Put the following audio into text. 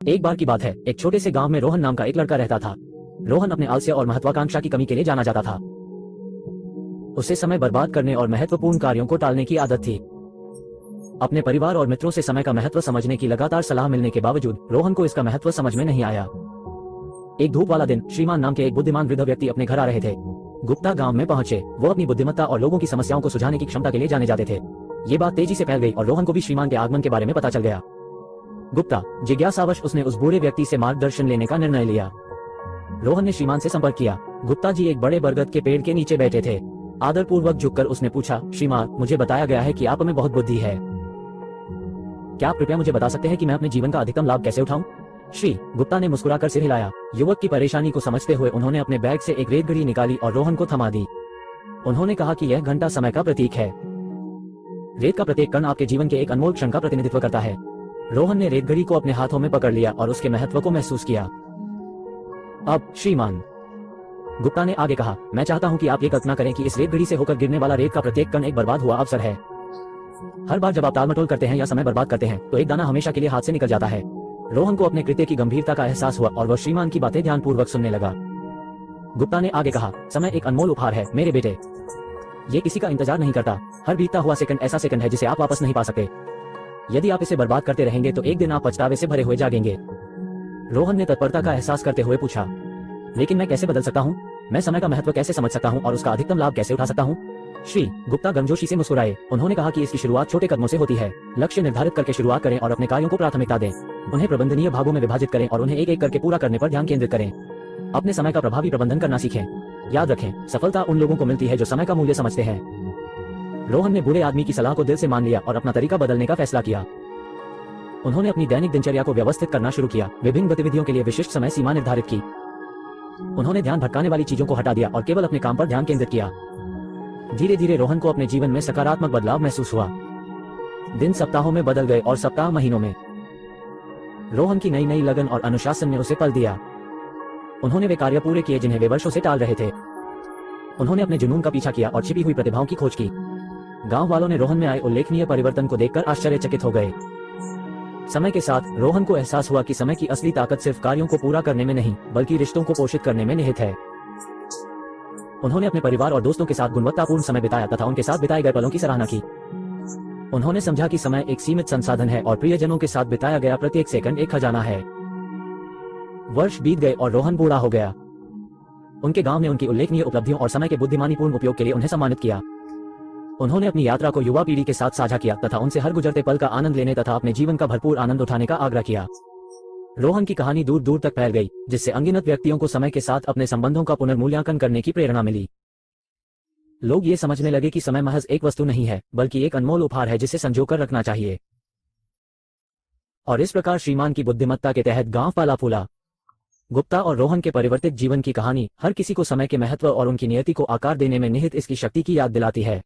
एक बार की बात है, एक छोटे से गांव में रोहन नाम का एक लड़का रहता था। रोहन अपने आलस्य और महत्वाकांक्षा की कमी के लिए जाना जाता था। उसे समय बर्बाद करने और महत्वपूर्ण कार्यों को टालने की आदत थी। अपने परिवार और मित्रों से समय का महत्व समझने की लगातार सलाह मिलने के बावजूद रोहन को इसका महत्व समझ में नहीं आया। एक धूप वाला दिन श्रीमान नाम के एक बुद्धिमान वृद्ध व्यक्ति अपने घर आ रहे थे। गुप्ता गांव में पहुंचे। वो अपनी बुद्धिमत्ता और लोगों की समस्याओं को सुलझाने की क्षमता के लिए जाने जाते थे। ये बात तेजी से फैल गई और रोहन को भी श्रीमान के आगमन के बारे में पता चल गया। गुप्ता जिज्ञासावश उसने उस बूढ़े व्यक्ति से मार्गदर्शन लेने का निर्णय लिया। रोहन ने श्रीमान से संपर्क किया। गुप्ता जी एक बड़े बरगद के पेड़ के नीचे बैठे थे। आदरपूर्वक झुककर उसने पूछा, श्रीमान, मुझे बताया गया है कि आप में बहुत बुद्धि है। क्या आप कृपया मुझे बता सकते हैं कि मैं अपने जीवन का अधिकतम लाभ कैसे उठाऊं? श्री गुप्ता ने मुस्कुराकर सिर हिलाया। युवक की परेशानी को समझते हुए उन्होंने अपने बैग से एक रेत घड़ी निकाली और रोहन को थमा दी। उन्होंने कहा कि यह घंटा समय का प्रतीक है। रेत का प्रत्येक कण आपके जीवन के एक अनमोल क्षण का प्रतिनिधित्व करता है। रोहन ने रेत घड़ी को अपने हाथों में पकड़ लिया और उसके महत्व को महसूस किया। अब श्रीमान, गुप्ता ने आगे कहा, मैं चाहता हूं कि आप ये कल्पना करें कि इस रेत घड़ी से होकर गिरने वाला रेत का प्रत्येक कण एक बर्बाद हुआ अवसर है। हर बार जब आप टालमटोल करते हैं या समय बर्बाद करते हैं तो एक दाना हमेशा के लिए हाथ से निकल जाता है। रोहन को अपने कृत्य की गंभीरता का एहसास हुआ और वह श्रीमान की बातें ध्यानपूर्वक सुनने लगा। गुप्ता ने आगे कहा, समय एक अनमोल उपहार है मेरे बेटे। ये किसी का इंतजार नहीं करता। हर बीतता हुआ सेकंड ऐसा सेकंड है जिसे आप वापस नहीं पा सकते। यदि आप इसे बर्बाद करते रहेंगे तो एक दिन आप पछतावे से भरे हुए जागेंगे। रोहन ने तत्परता का एहसास करते हुए पूछा, लेकिन मैं कैसे बदल सकता हूँ? मैं समय का महत्व कैसे समझ सकता हूँ और उसका अधिकतम लाभ कैसे उठा सकता हूँ? श्री गुप्ता गर्मजोशी से मुस्कुराए। उन्होंने कहा कि इसकी शुरुआत छोटे कदमों से होती है। लक्ष्य निर्धारित करके शुरुआत करें और अपने कार्यों को प्राथमिकता दें। उन्हें प्रबंधनीय भागों में विभाजित करें और उन्हें एक एक करके पूरा करने पर ध्यान केंद्रित करें। अपने समय का प्रभावी प्रबंधन करना सीखें। याद रखें, सफलता उन लोगों को मिलती है जो समय का मूल्य समझते हैं। रोहन ने बूढ़े आदमी की सलाह को दिल से मान लिया और अपना तरीका बदलने का फैसला किया। उन्होंने अपनी दैनिक दिनचर्या को व्यवस्थित करना शुरू किया। विभिन्न गतिविधियों के लिए विशिष्ट समय सीमा निर्धारित की। उन्होंने ध्यान भटकाने वाली चीजों को हटा दिया और केवल अपने काम पर ध्यान केंद्रित किया। धीरे धीरे रोहन को अपने जीवन में सकारात्मक बदलाव महसूस हुआ। दिन सप्ताहों में बदल गए और सप्ताह महीनों में। रोहन की नई नई लगन और अनुशासन ने उसे पल दिया। उन्होंने वे कार्य पूरे किए जिन्हें वे वर्षों से टाल रहे थे। उन्होंने अपने जुनून का पीछा किया और छिपी हुई प्रतिभाओं की खोज की। गांव वालों ने रोहन में आए उल्लेखनीय परिवर्तन को देखकर आश्चर्यचकित हो गए। समय के साथ रोहन को एहसास हुआ कि समय की असली ताकत सिर्फ कार्यों को पूरा करने में नहीं, बल्कि रिश्तों को पोषित करने में निहित है। उन्होंने अपने परिवार और दोस्तों के साथ गुणवत्तापूर्ण समय बिताया तथा उनके साथ बिताए गए पलों की सराहना की। उन्होंने समझा कि समय एक सीमित संसाधन है और प्रियजनों के साथ बिताया गया प्रत्येक सेकंड एक खजाना है। वर्ष बीत गए और रोहन बूढ़ा हो गया। उनके गांव ने उनकी उल्लेखनीय उपलब्धियों और समय के बुद्धिमानीपूर्ण उपयोग के लिए उन्हें सम्मानित किया। उन्होंने अपनी यात्रा को युवा पीढ़ी के साथ साझा किया तथा उनसे हर गुजरते पल का आनंद लेने तथा अपने जीवन का भरपूर आनंद उठाने का आग्रह किया। रोहन की कहानी दूर दूर तक फैल गई, जिससे अनगिनत व्यक्तियों को समय के साथ अपने संबंधों का पुनर्मूल्यांकन करने की प्रेरणा मिली। लोग ये समझने लगे कि समय महज एक वस्तु नहीं है, बल्कि एक अनमोल उपहार है जिसे संजोकर रखना चाहिए। और इस प्रकार श्रीमान की बुद्धिमत्ता के तहत गांव फला फूला। गुप्ता और रोहन के परिवर्तित जीवन की कहानी हर किसी को समय के महत्व और उनकी नियति को आकार देने में निहित इसकी शक्ति की याद दिलाती है।